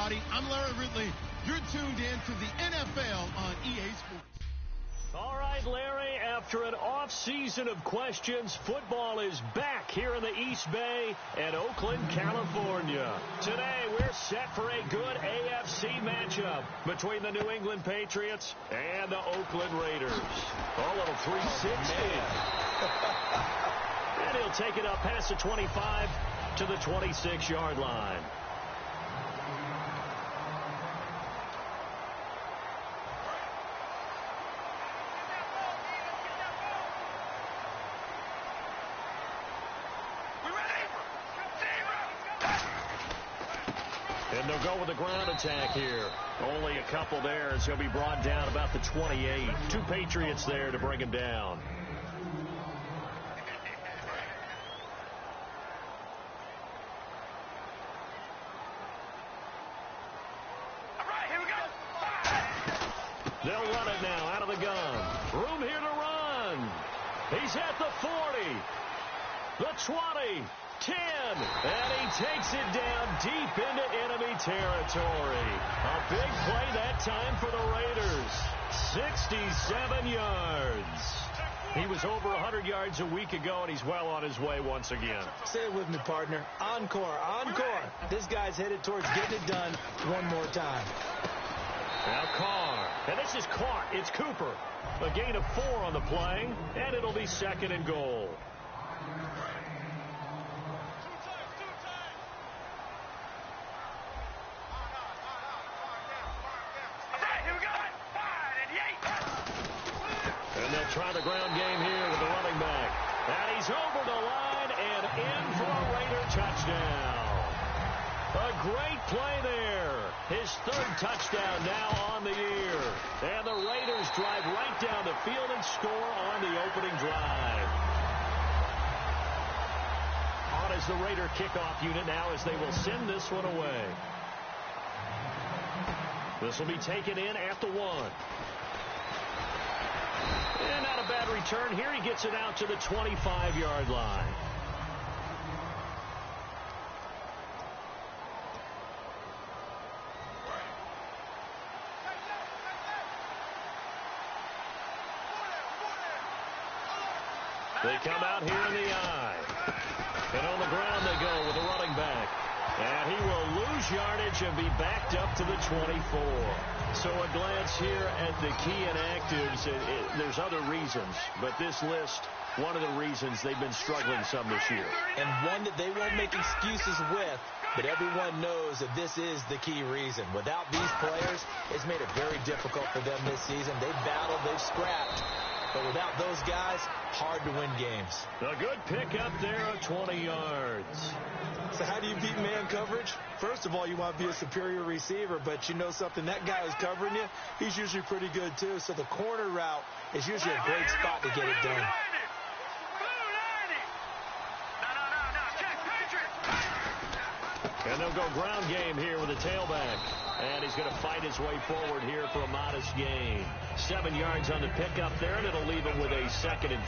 everybody. I'm Larry Ridley. You're tuned in to the NFL on EA Sports. All right, Larry, after an off-season of questions, football is back here in the East Bay and Oakland, California. Today, we're set for a good AFC matchup between the New England Patriots and the Oakland Raiders. A little 360. And he'll take it up past the 25 to the 26-yard line. And they'll go with the ground attack here. Only a couple there as he'll be brought down about the 28. Two Patriots there to bring him down. All right, here we go. They'll run it now out of the gun. Room here to run. He's at the 40. The 20. 10, and he takes it down deep into enemy territory. A big play that time for the Raiders. 67 yards. He was over 100 yards a week ago, and he's well on his way once again. Say it with me, partner. Encore, encore. This guy's headed towards getting it done one more time. Now Carr, and this is caught. It's Cooper. A gain of 4 on the play, and it'll be 2nd and goal. And they'll try the ground game here with the running back. And he's over the line and in for a Raider touchdown. A great play there. His 3rd touchdown now on the year. And the Raiders drive right down the field and score on the opening drive. On is the Raider kickoff unit now as they will send this one away. This will be taken in at the 1. And not a bad return here. He gets it out to the 25-yard line. They come out here in the eye. And on the ground they go with the running back. And he will lose yardage and be backed up to the 24. So a glance here at the key inactives. There's other reasons, but this list, one of the reasons they've been struggling some this year. And one that they won't make excuses with, but everyone knows that this is the key reason. Without these players, it's made it very difficult for them this season. They've battled, they've scrapped. But without those guys, hard to win games. A good pick up there of 20 yards. So how do you beat man coverage? First of all, you want to be a superior receiver, but you know something, that guy who's covering you, he's usually pretty good too. So the corner route is usually a great spot to get it done. And they'll go ground game here with a tailback. And he's going to fight his way forward here for a modest gain. 7 yards on the pickup there, and it'll leave him with a 2nd and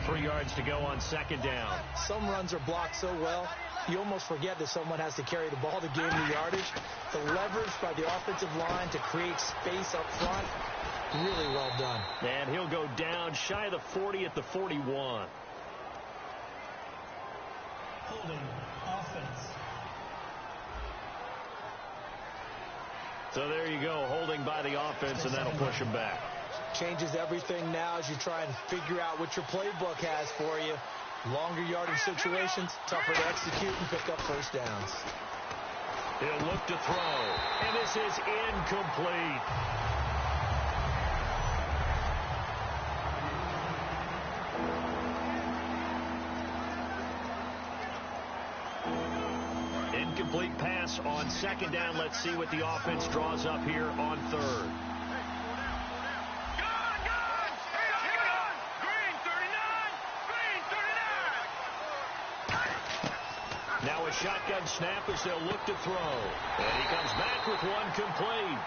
3. 3 yards to go on 2nd down. Some runs are blocked so well, you almost forget that someone has to carry the ball to gain the yardage. The leverage by the offensive line to create space up front, really well done. And he'll go down shy of the 40 at the 41. Holding offense. So there you go, holding by the offense, and that'll push him back. Changes everything now as you try and figure out what your playbook has for you. Longer yardage situations, tougher to execute and pick up first downs. He'll look to throw, and this is incomplete. Incomplete pass on 2nd down. Let's see what the offense draws up here on 3rd. Now a shotgun snap as they'll look to throw. And he comes back with one complete.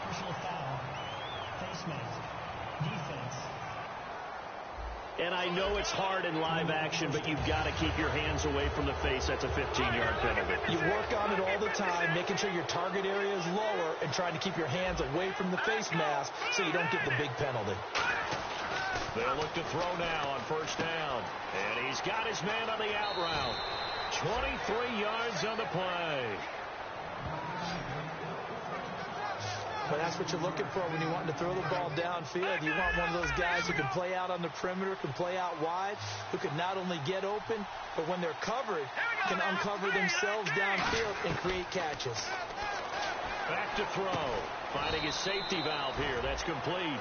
Personal foul. Face mask. Defense. And I I know it's hard in live action, but you've got to keep your hands away from the face. That's a 15-yard penalty. You work on it all the time, making sure your target area is lower and trying to keep your hands away from the face mask so you don't get the big penalty. They'll look to throw now on first down. And he's got his man on the out route. 23 yards on the play. But that's what you're looking for when you want to throw the ball downfield. You want one of those guys who can play out on the perimeter, can play out wide, who can not only get open, but when they're covered, can uncover themselves downfield and create catches. Back to throw. Finding his safety valve here. That's complete.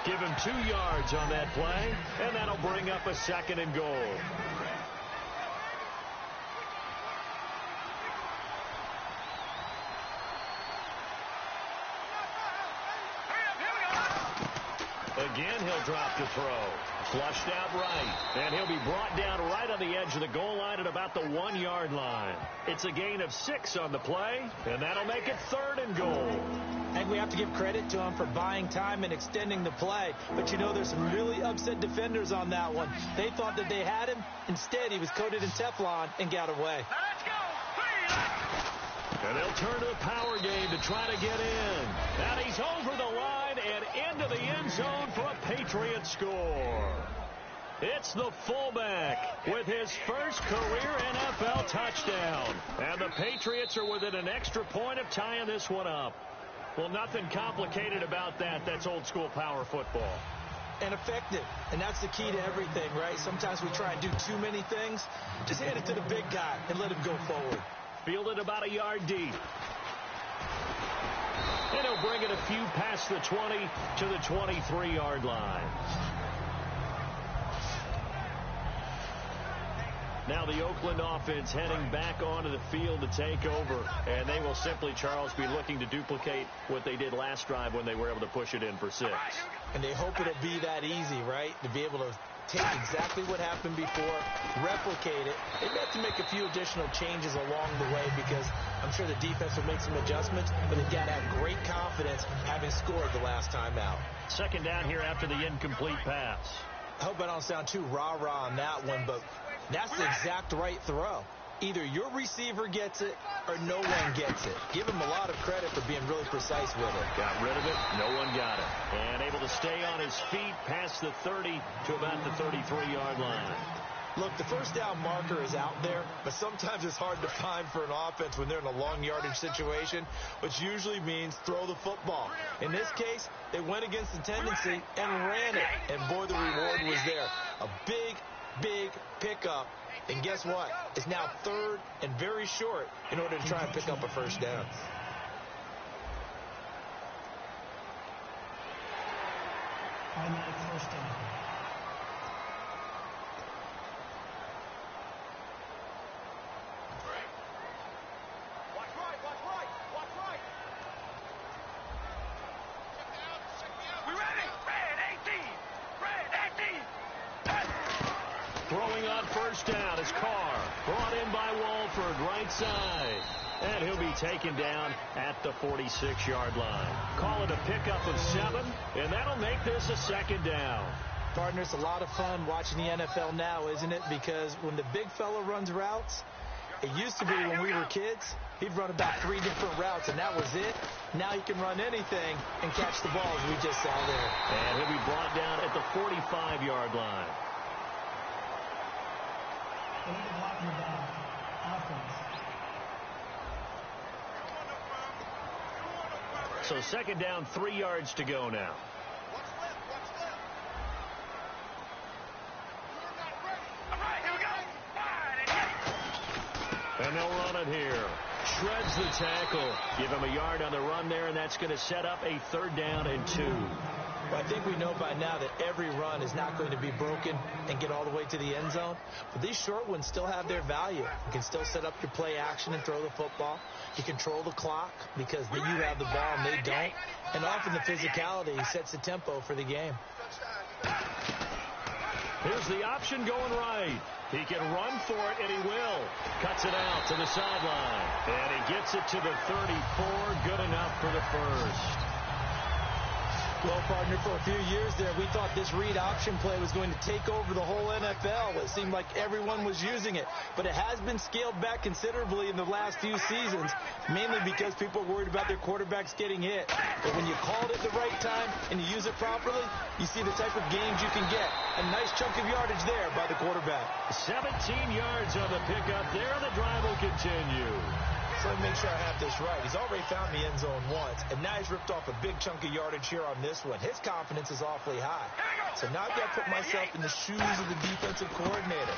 Give him 2 yards on that play, and that'll bring up a 2nd and goal. Again, he'll drop to throw. Flushed out right. And he'll be brought down right on the edge of the goal line at about the 1-yard line. It's a gain of 6 on the play, and that'll make it 3rd and goal. And we have to give credit to him for buying time and extending the play. But, you know, there's some really upset defenders on that one. They thought that they had him. Instead, he was coated in Teflon and got away. Let's go. And they'll turn to the power game to try to get in. And he's over the line and into the end zone for a Patriot score. It's the fullback with his first career NFL touchdown. And the Patriots are within an extra point of tying this one up. Well, nothing complicated about that. That's old school power football. And effective. And that's the key to everything, right? Sometimes we try and do too many things. Just hand it to the big guy and let him go forward. Fielded about a yard deep. And he'll bring it a few past the 20 to the 23-yard line. Now the Oakland offense heading back onto the field to take over. And they will simply, Charles, be looking to duplicate what they did last drive when they were able to push it in for 6. And they hope it'll be that easy, right? To be able to take exactly what happened before, replicate it. They may have to make a few additional changes along the way because I'm sure the defense will make some adjustments, but they've got to have great confidence having scored the last time out. 2nd down here after the incomplete pass. I hope I don't sound too rah-rah on that one, but that's the exact right throw. Either your receiver gets it or no one gets it. Give him a lot of credit for being really precise with it. Got rid of it. No one got it. And able to stay on his feet past the 30 to about the 33-yard line. Look, the first down marker is out there, but sometimes it's hard to find for an offense when they're in a long yardage situation, which usually means throw the football. In this case, they went against the tendency and ran it. And boy, the reward was there. A big pickup. And guess what? It's now 3rd and very short in order to try and pick up a first down. Automatic first down. Watch right. We ready? Red 18. Throwing on first down is Carr. Brought in by Walford, right side. And he'll be taken down at the 46-yard line. Call it a pickup of 7, and that'll make this a 2nd down. Partner, it's a lot of fun watching the NFL now, isn't it? Because when the big fella runs routes, it used to be when we were kids, he'd run about 3 different routes, and that was it. Now he can run anything and catch the ball, as we just saw there. And he'll be brought down at the 45-yard line. They need to block your back. Offense. So 2nd down, 3 yards to go now. All right, here we go. And they'll run it here. Shreds the tackle. Give him a yard on the run there, and that's going to set up a 3rd down and 2. Well, I think we know by now that every run is not going to be broken and get all the way to the end zone. But these short ones still have their value. You can still set up your play action and throw the football. You control the clock because you have the ball and they don't. And often the physicality sets the tempo for the game. Here's the option going right. He can run for it, and he will. Cuts it out to the sideline. And he gets it to the 34. Good enough for the first. Well, partner, for a few years there, we thought this read option play was going to take over the whole NFL. It seemed like everyone was using it. But it has been scaled back considerably in the last few seasons, mainly because people are worried about their quarterbacks getting hit. But when you call it at the right time and you use it properly, you see the type of gains you can get. A nice chunk of yardage there by the quarterback. 17 yards on the pickup there. The drive will continue. So let me make sure I have this right. He's already found the end zone once, and now he's ripped off a big chunk of yardage here on this one. His confidence is awfully high. So now I've got to put myself in the shoes of the defensive coordinator.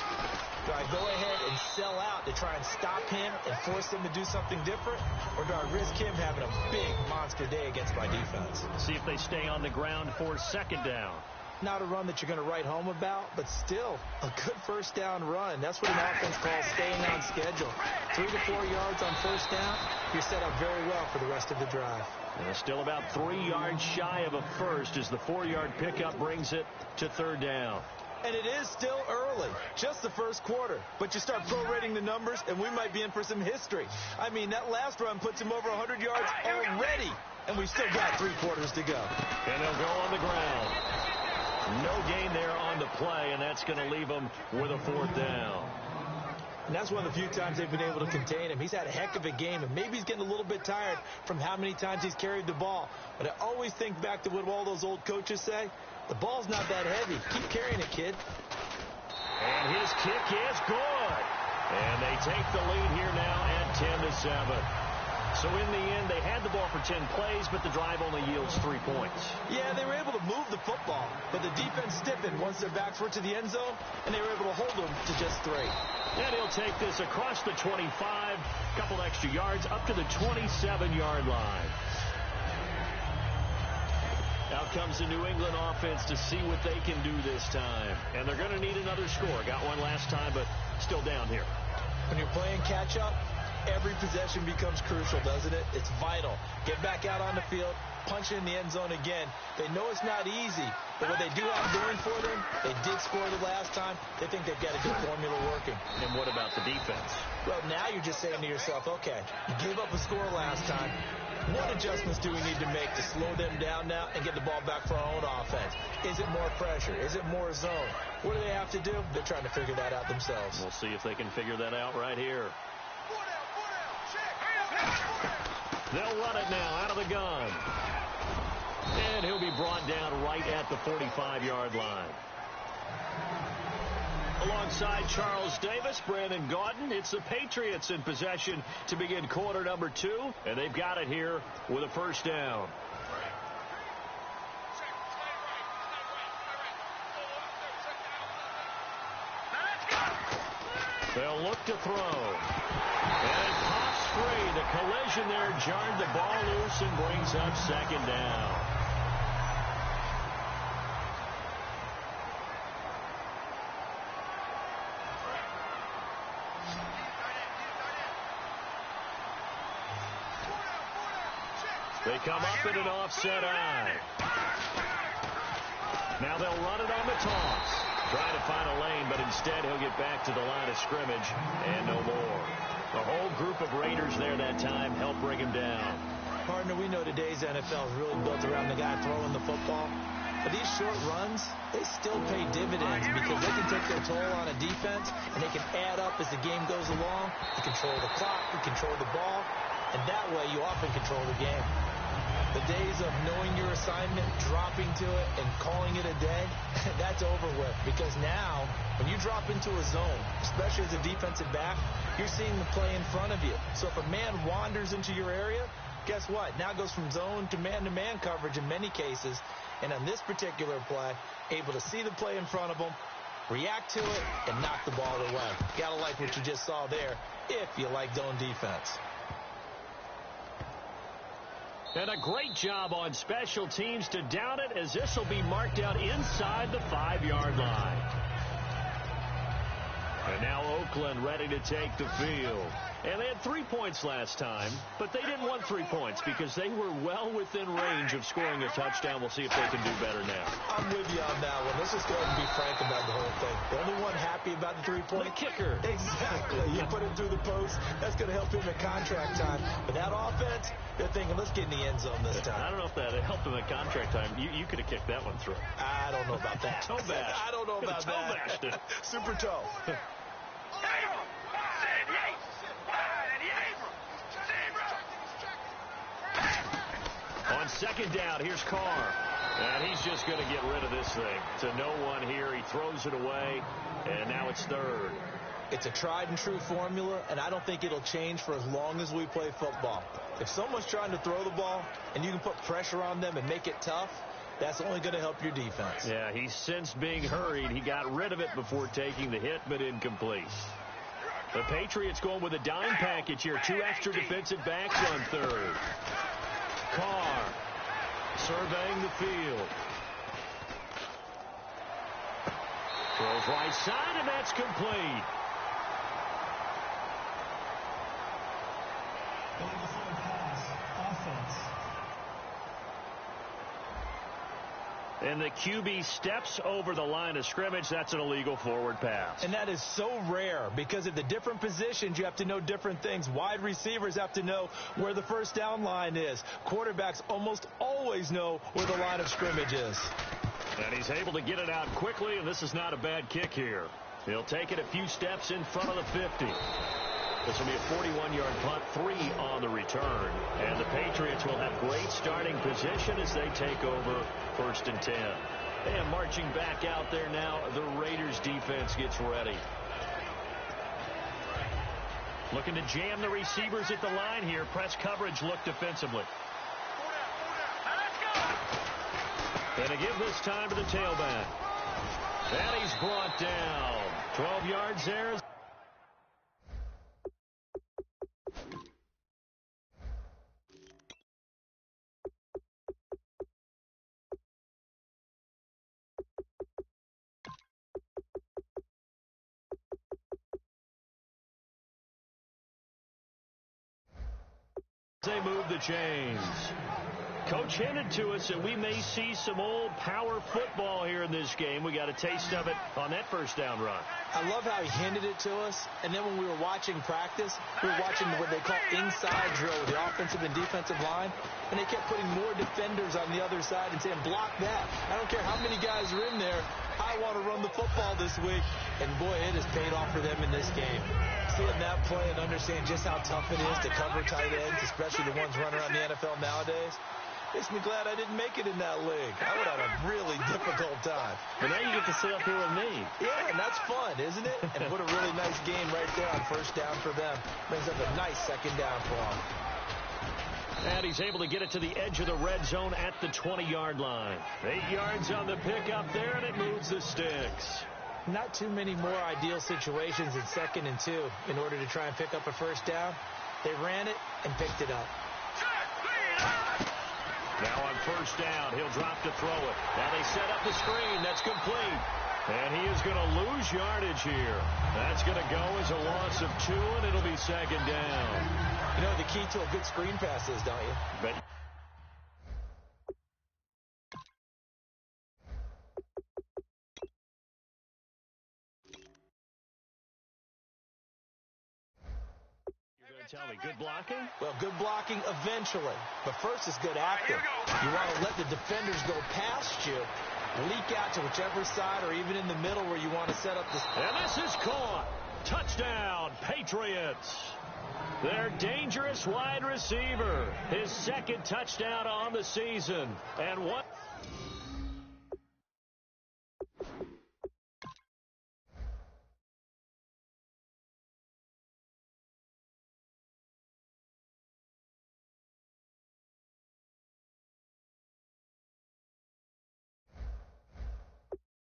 Do I go ahead and sell out to try and stop him and force him to do something different? Or do I risk him having a big monster day against my defense? See if they stay on the ground for second down. Not a run that you're going to write home about, but still a good first down run. That's what an offense calls staying on schedule. 3 to 4 yards on first down, you're set up very well for the rest of the drive. Still about 3 yards shy of a first as the 4-yard pickup brings it to third down. And it is still early, just the first quarter. But you start prorating the numbers, and we might be in for some history. I mean, that last run puts him over 100 yards already, and we've still got 3 quarters to go. And they'll go on the ground. No gain there on the play, and that's going to leave him with a fourth down. And that's one of the few times they've been able to contain him. He's had a heck of a game, and maybe he's getting a little bit tired from how many times he's carried the ball. But I always think back to what all those old coaches say. The ball's not that heavy. Keep carrying it, kid. And his kick is good. And they take the lead here now at 10-7. So in the end, they had the ball for 10 plays, but the drive only yields 3 points. Yeah, they were able to move the football, but the defense stiffened once their backs were to the end zone, and they were able to hold them to just 3. And he'll take this across the 25, a couple extra yards, up to the 27-yard line. Out comes the New England offense to see what they can do this time. And they're going to need another score. Got one last time, but still down here. When you're playing catch-up, every possession becomes crucial, doesn't it? It's vital. Get back out on the field, punch it in the end zone again. They know it's not easy, but what they do have going for them, they did score the last time. They think they've got a good formula working. And what about the defense? Well, now you're just saying to yourself, okay, you gave up a score last time. What adjustments do we need to make to slow them down now and get the ball back for our own offense? Is it more pressure? Is it more zone? What do they have to do? They're trying to figure that out themselves. We'll see if they can figure that out right here. They'll run it now out of the gun. And he'll be brought down right at the 45-yard line. Alongside Charles Davis, Brandon Gaudin, it's the Patriots in possession to begin quarter number 2, and they've got it here with a first down. They'll look to throw. And it pops free. The collision there jarred the ball loose and brings up second down. They come up in an offset eye. Now they'll run it on the toss. Trying to find a lane, but instead he'll get back to the line of scrimmage and no more. The whole group of Raiders there that time helped bring him down. Partner, we know today's NFL is really built around the guy throwing the football. But these short runs, they still pay dividends because they can take their toll on a defense, and they can add up as the game goes along. You control the clock, you control the ball, and that way you often control the game. The days of knowing your assignment, dropping to it, and calling it a day, that's over with. Because now, when you drop into a zone, especially as a defensive back, you're seeing the play in front of you. So if a man wanders into your area, guess what? Now it goes from zone to man coverage in many cases. And on this particular play, able to see the play in front of him, react to it, and knock the ball away. Gotta like what you just saw there, if you like zone defense. And a great job on special teams to down it, as this will be marked out inside the 5-yard line. And now Oakland ready to take the field. And they had 3 points last time, but they didn't want 3 points because they were well within range of scoring a touchdown. We'll see if they can do better now. I'm with you on that one. Let's just go ahead and be frank about the whole thing. The only one happy about the 3-point? The kicker. Exactly. You put it through the post. That's going to help him at contract time. But that offense, they're thinking, let's get in the end zone this time. I don't know if that helped him at contract time. You could have kicked that one through. I don't know about that. Toe bash. I don't know about that. Bashed it. Super toe. On second down, here's Carr. And he's just going to get rid of this thing. To no one here. He throws it away, and now it's third. It's a tried-and-true formula, and I don't think it'll change for as long as we play football. If someone's trying to throw the ball, and you can put pressure on them and make it tough, that's only going to help your defense. Yeah, he sensed being hurried. He got rid of it before taking the hit, but incomplete. The Patriots going with a dime package here. 2 extra defensive backs on third. Carr surveying the field. Throws right side, and that's complete. And the QB steps over the line of scrimmage. That's an illegal forward pass. And that is so rare because at the different positions, you have to know different things. Wide receivers have to know where the first down line is. Quarterbacks almost always know where the line of scrimmage is. And he's able to get it out quickly, and this is not a bad kick here. He'll take it a few steps in front of the 50. This will be a 41-yard punt, 3 on the return. And the Patriots will have great starting position as they take over 1st and 10. And marching back out there now, the Raiders defense gets ready. Looking to jam the receivers at the line here. Press coverage look defensively. And to give this time to the tailback. And he's brought down. 12 yards there. They move the chains. Coach hinted to us that we may see some old power football here in this game. We got a taste of it on that first down run. I love how he hinted it to us, and then when we were watching practice, we were watching what they call inside drill with the offensive and defensive line, and they kept putting more defenders on the other side and saying, block that. I don't care how many guys are in there. I want to run the football this week. And, boy, it has paid off for them in this game. Seeing that play and understand just how tough it is to cover tight ends, especially the ones running around the NFL nowadays, makes me glad I didn't make it in that league. I would have had a really difficult time. But now you get to sit up here with me. Yeah, and that's fun, isn't it? And what a really nice game right there on first down for them. Brings up a nice second down for them. And he's able to get it to the edge of the red zone at the 20-yard line. 8 yards on the pickup there, and it moves the sticks. Not too many more ideal situations in 2nd and 2 in order to try and pick up a first down. They ran it and picked it up. Now on first down, he'll drop to throw it. Now they set up the screen. That's complete. And he is going to lose yardage here. That's going to go as a loss of 2, and it'll be second down. You know the key to a good screen pass is, don't you? But tell me, good blocking? Well, good blocking eventually. But first is good acting. You want to let the defenders go past you, leak out to whichever side or even in the middle where you want to set up this. And this is caught. Touchdown, Patriots. Their dangerous wide receiver. His 2nd touchdown on the season. And what?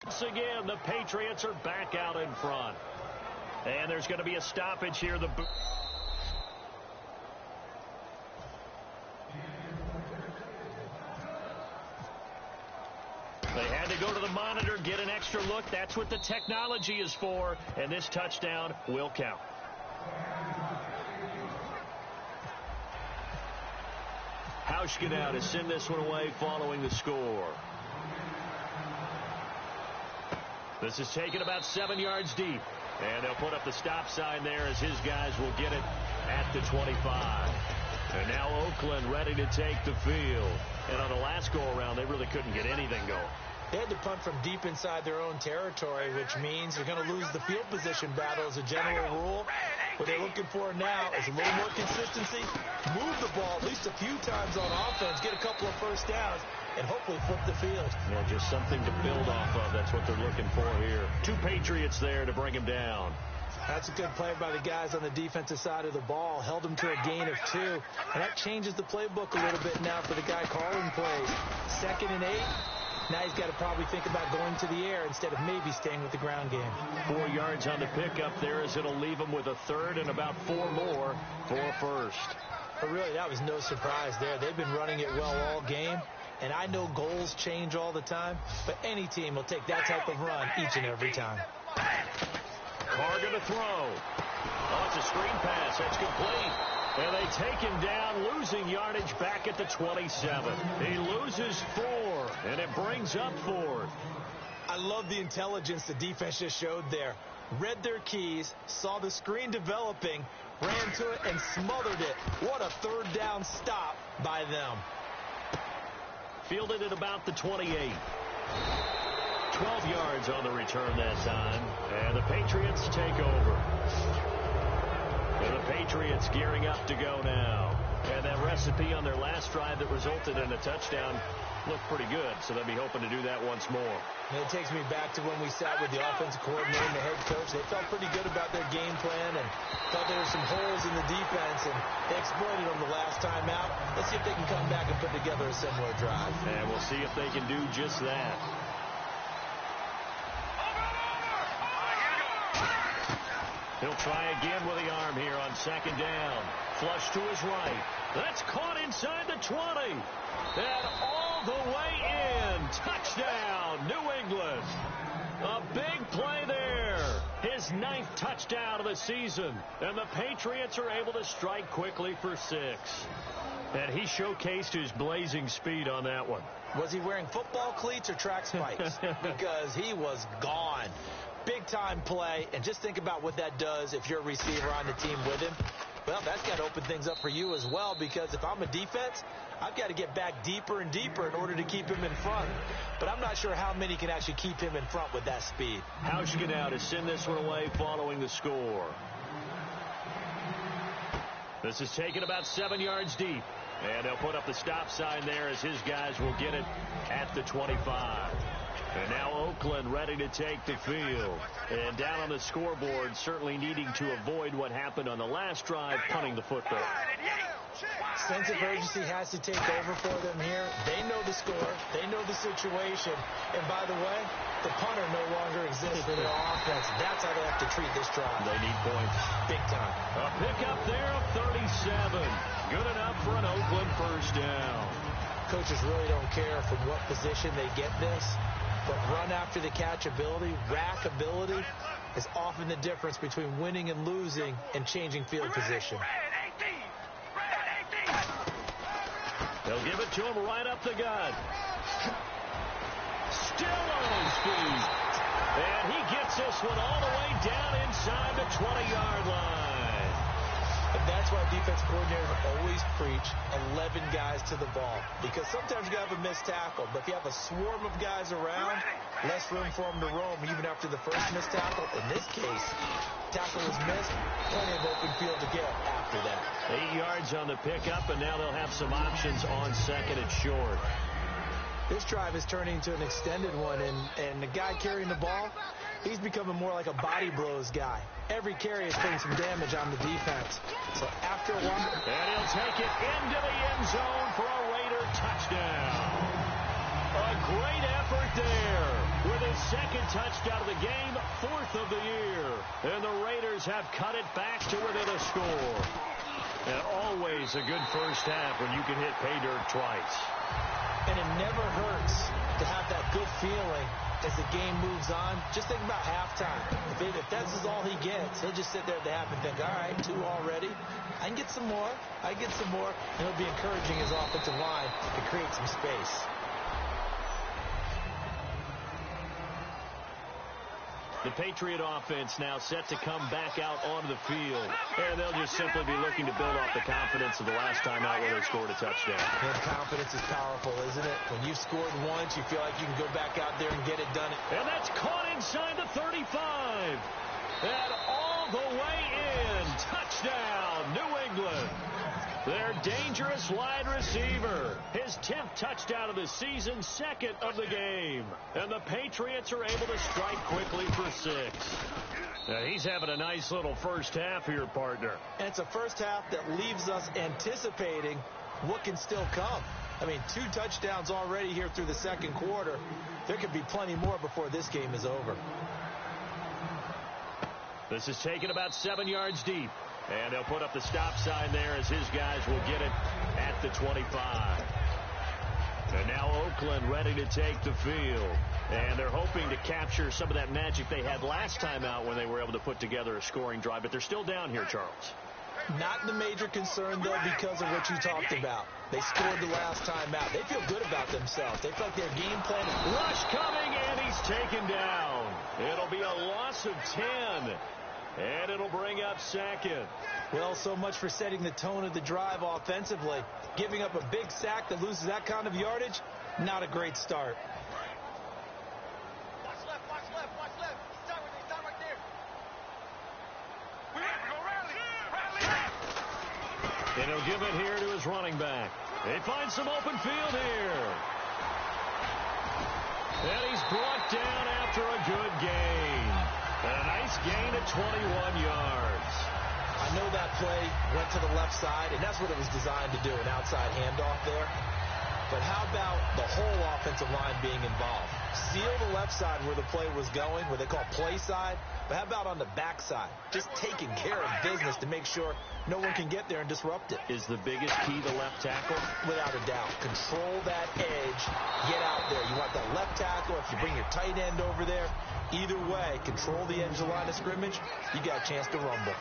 Once again, the Patriots are back out in front. And there's going to be a stoppage here. They had to go to the monitor, get an extra look. That's what the technology is for. And this touchdown will count. Hauschka now to send this one away following the score. This is taken about 7 yards deep. And they'll put up the stop sign there as his guys will get it at the 25. And now Oakland ready to take the field. And on the last go-around, they really couldn't get anything going. They had to punt from deep inside their own territory, which means you're going to lose the field position battle as a general rule. What they're looking for now is a little more consistency, move the ball at least a few times on offense, get a couple of first downs, and hopefully flip the field. Yeah, just something to build off of. That's what they're looking for here. 2 Patriots there to bring him down. That's a good play by the guys on the defensive side of the ball. Held them to a gain of 2. And that changes the playbook a little bit now for the guy calling plays. 2nd and 8. Now he's got to probably think about going to the air instead of maybe staying with the ground game. 4 yards on the pickup there as it'll leave him with a 3rd and about 4 more for a first. But really, that was no surprise there. They've been running it well all game. And I know goals change all the time, but any team will take that type of run each and every time. Carr going to throw. Oh, it's a screen pass. That's complete. And they take him down, losing yardage back at the 27. He loses 4, and it brings up 4th. I love the intelligence the defense just showed there. Read their keys, saw the screen developing, ran to it, and smothered it. What a 3rd down stop by them. Fielded at about the 28. 12 yards on the return that time. And the Patriots take over. And the Patriots gearing up to go now. And that recipe on their last drive that resulted in a touchdown looked pretty good. So they'll be hoping to do that once more. And it takes me back to when we sat with the offensive coordinator and the head coach. They felt pretty good about their game plan and thought there were some holes in the defense, and they exploited them the last time out. Let's see if they can come back and put together a similar drive. And we'll see if they can do just that. He'll try again with the arm here on 2nd down. Flush to his right. That's caught inside the 20. And all the way in. Touchdown, New England. A big play there. His 9th touchdown of the season. And the Patriots are able to strike quickly for 6. And he showcased his blazing speed on that one. Was he wearing football cleats or track spikes? Because he was gone. Big-time play, and just think about what that does if you're a receiver on the team with him. Well, that's got to open things up for you as well, because if I'm a defense, I've got to get back deeper and deeper in order to keep him in front. But I'm not sure how many can actually keep him in front with that speed. Hauschka now to send this one away following the score. This is taken about 7 yards deep. And they'll put up the stop sign there as his guys will get it at the 25. And now Oakland ready to take the field. And down on the scoreboard, certainly needing to avoid what happened on the last drive, punting the football. Sense of urgency has to take over for them here. They know the score. They know the situation. And by the way, the punter no longer exists for their offense. That's how they have to treat this drive. They need points. Big time. A pickup there of 37. Good enough for an Oakland first down. Coaches really don't care from what position they get this. But run after the catch ability, rack ability, is often the difference between winning and losing and changing field position. They'll give it to him right up the gut. Still on his feet. And he gets this one all the way down inside the 20-yard line. And that's why defense coordinators always preach 11 guys to the ball. Because sometimes you have a missed tackle, but if you have a swarm of guys around, less room for them to roam even after the first missed tackle. In this case, tackle was missed, plenty of open field to get after that. 8 yards on the pickup, and now they'll have some options on 2nd and short. This drive is turning into an extended one, and the guy carrying the ball, he's becoming more like a body blows guy. Every carry is putting some damage on the defense. So after a while... And he'll take it into the end zone for a Raider touchdown. A great effort there with his 2nd touchdown of the game, 4th of the year. And the Raiders have cut it back to within a score. And always a good first half when you can hit pay dirt twice. And it never hurts to have that good feeling as the game moves on. Just think about halftime. If that's all he gets, So they'll just sit there at the half and think, all right, 2 already. I can get some more. I get some more. And it'll be encouraging his offensive line to create some space. The Patriot offense now set to come back out onto the field. And they'll just simply be looking to build off the confidence of the last time out where they scored a touchdown. And confidence is powerful, isn't it? When you've scored once, you feel like you can go back out there and get it done. And that's caught inside the 35. And all the way in. Touchdown, New England. Their dangerous wide receiver. His 10th touchdown of the season, 2nd of the game. And the Patriots are able to strike quickly for 6. Now, he's having a nice little first half here, partner. And it's a first half that leaves us anticipating what can still come. I mean, 2 touchdowns already here through the second quarter. There could be plenty more before this game is over. This is taken about 7 yards deep. And they'll put up the stop sign there as his guys will get it at the 25. And now Oakland ready to take the field. And they're hoping to capture some of that magic they had last time out when they were able to put together a scoring drive. But they're still down here, Charles. Not the major concern, though, because of what you talked about. They scored the last time out. They feel good about themselves. They feel like their game plan is... Rush coming, and he's taken down. It'll be a loss of 10. And it'll bring up 2nd. Well, so much for setting the tone of the drive offensively. Giving up a big sack that loses that kind of yardage, not a great start. Watch left, watch left, watch left. Stop right there. We go rally. And he'll give it here to his running back. They find some open field here. And he's brought down after a good gain. And a nice gain at 21 yards. I know that play went to the left side, and that's what it was designed to do, an outside handoff there. But how about the whole offensive line being involved? Seal the left side where the play was going, where they call play side. But how about on the back side? Just taking care of business to make sure no one can get there and disrupt it. Is the biggest key the left tackle? Without a doubt. Control that edge. Get out there. You want that left tackle. If you bring your tight end over there, either way, control the edge of the line of scrimmage, you got a chance to rumble.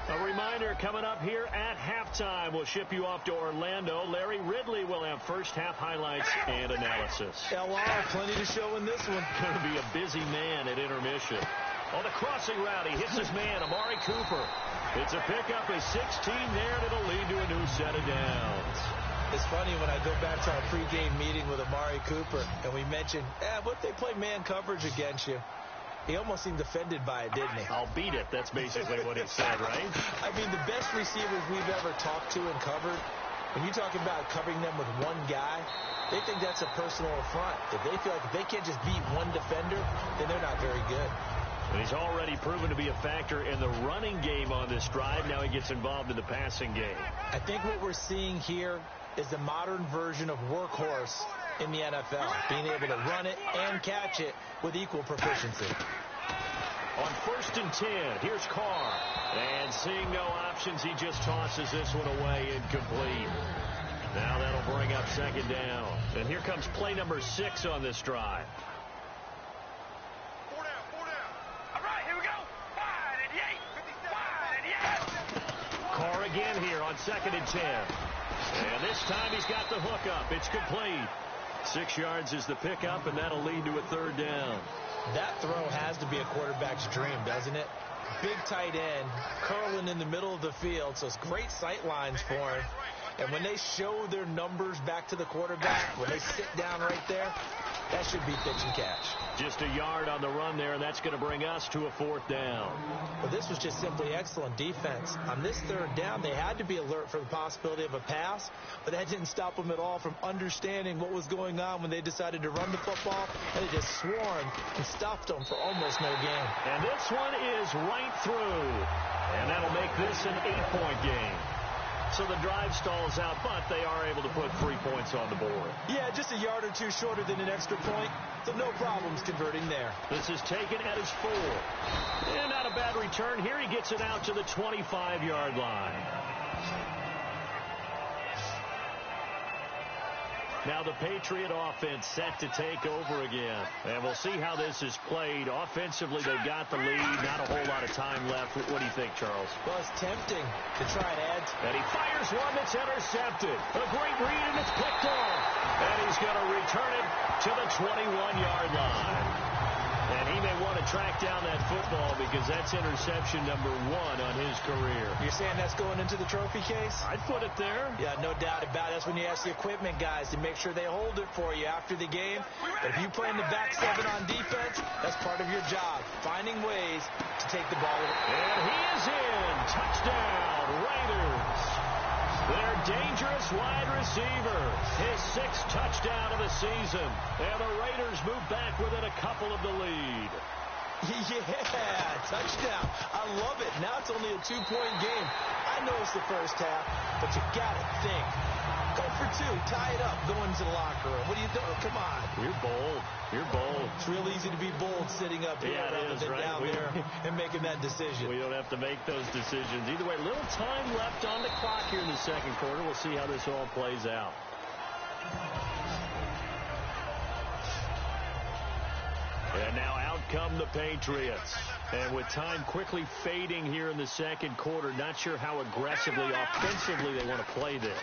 A reminder coming up here at halftime. We'll ship you off to Orlando. Larry Ridley will have first half highlights and analysis. LR, plenty to show in this one. Going to be a busy man at intermission. On the crossing route, he hits his man, Amari Cooper. It's a pickup of 16 there, and it'll lead to a new set of downs. It's funny when I go back to our pregame meeting with Amari Cooper, and we mentioned, what if they play man coverage against you? He almost seemed offended by it, didn't he? I'll beat it. That's basically what he said, right? I mean, the best receivers we've ever talked to and covered, when you talk about covering them with one guy, they think that's a personal affront. If they feel like if they can't just beat one defender, then they're not very good. And he's already proven to be a factor in the running game on this drive. Now he gets involved in the passing game. I think what we're seeing here is the modern version of workhorse in the NFL, being able to run it and catch it with equal proficiency. On 1st and 10, here's Carr. And seeing no options, he just tosses this one away incomplete. Now that'll bring up 2nd down. And here comes play number 6 on this drive. 4 down. All right, here we go. 5 and 8. Carr again here on 2nd and 10. And this time he's got the hook up. It's complete. 6 yards is the pickup, and that'll lead to a 3rd down. That throw has to be a quarterback's dream, doesn't it? Big tight end, curling in the middle of the field, so it's great sight lines for him. And when they show their numbers back to the quarterback, when they sit down right there, that should be pitch and catch. Just a yard on the run there, and that's going to bring us to a 4th down. Well, this was just simply excellent defense. On this 3rd down, they had to be alert for the possibility of a pass, but that didn't stop them at all from understanding what was going on when they decided to run the football, and they just swarmed and stuffed them for almost no gain. And this one is right through, and that'll make this an 8-point game. So the drive stalls out, but they are able to put 3 points on the board. Yeah, just a yard or two shorter than an extra point, so no problems converting there. This is taken at his 4. And not a bad return. Here he gets it out to the 25-yard line. Now the Patriot offense set to take over again. And we'll see how this is played. Offensively, they've got the lead. Not a whole lot of time left. What do you think, Charles? Well, it's tempting to try and add. And he fires one that's intercepted. A great read, and it's picked off. And he's going to return it to the 21-yard line. And he may want to track down that football because that's interception number 1 on his career. You're saying that's going into the trophy case? I'd put it there. Yeah, no doubt about it. That's when you ask the equipment guys to make sure they hold it for you after the game. But if you play in the back 7 on defense, that's part of your job, finding ways to take the ball away. And he is in. Touchdown, Raiders. Their dangerous wide receiver, his 6th touchdown of the season. And the Raiders move back within a couple of the lead. Yeah, touchdown. I love it. Now it's only a 2-point game. I know it's the first half, but you got to think. Go for 2, tie it up, go into the locker room. What are you doing? Come on. You're bold. You're bold. It's real easy to be bold sitting up here rather than down there and making that decision. We don't have to make those decisions. Either way, little time left on the clock here in the second quarter. We'll see how this all plays out. And now out come the Patriots. And with time quickly fading here in the second quarter, not sure how aggressively, offensively they want to play this.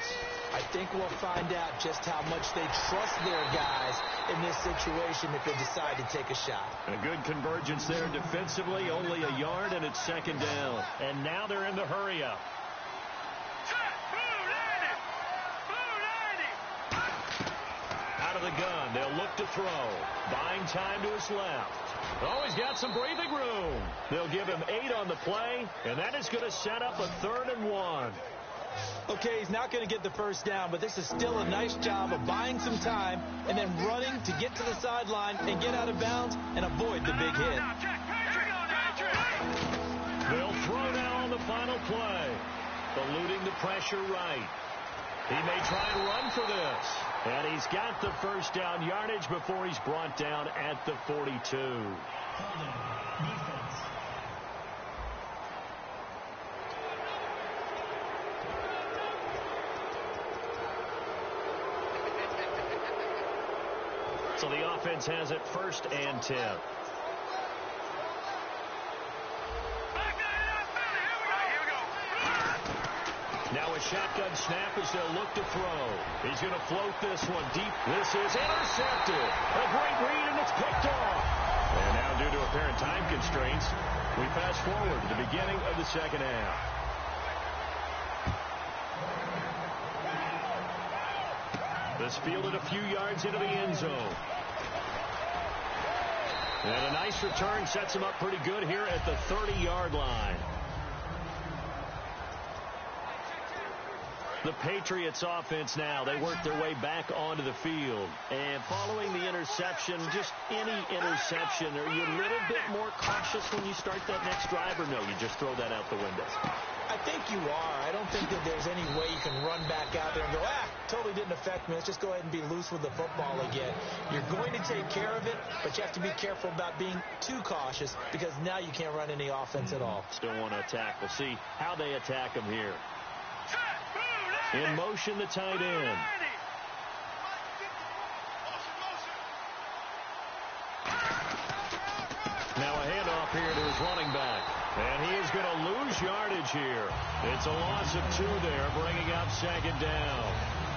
I think we'll find out just how much they trust their guys in this situation if they decide to take a shot. A good convergence there defensively, only a yard, and it's second down. And now they're in the hurry-up. Out of the gun, they'll look to throw. Buying time to his left. Oh, he's got some breathing room. They'll give him 8 on the play, and that is going to set up a 3rd and 1. Okay, he's not going to get the first down, but this is still a nice job of buying some time and then running to get to the sideline and get out of bounds and avoid the big hit. They'll throw now on the final play. Eluding the pressure right. He may try and run for this. And he's got the first down yardage before he's brought down at the 42. Holding. Defense. So the offense has it 1st and 10. Now a shotgun snap as they'll look to throw. He's going to float this one deep. This is intercepted. A great read, and it's picked off. And now due to apparent time constraints, we fast forward to the beginning of the second half. This fielded a few yards into the end zone. And a nice return sets him up pretty good here at the 30-yard line. The Patriots offense now, they work their way back onto the field. And following the interception, just any interception, are you a little bit more cautious when you start that next drive, or no, you just throw that out the window? I think you are. I don't think that there's any way you can run back out there and go, totally didn't affect me. Let's just go ahead and be loose with the football again. You're going to take care of it, but you have to be careful about being too cautious because now you can't run any offense at all. Still want to attack. We'll see how they attack him here. In motion, the tight end. Now a handoff here to his running back. And he is going to lose yardage here. It's a loss of 2 there, bringing up second down.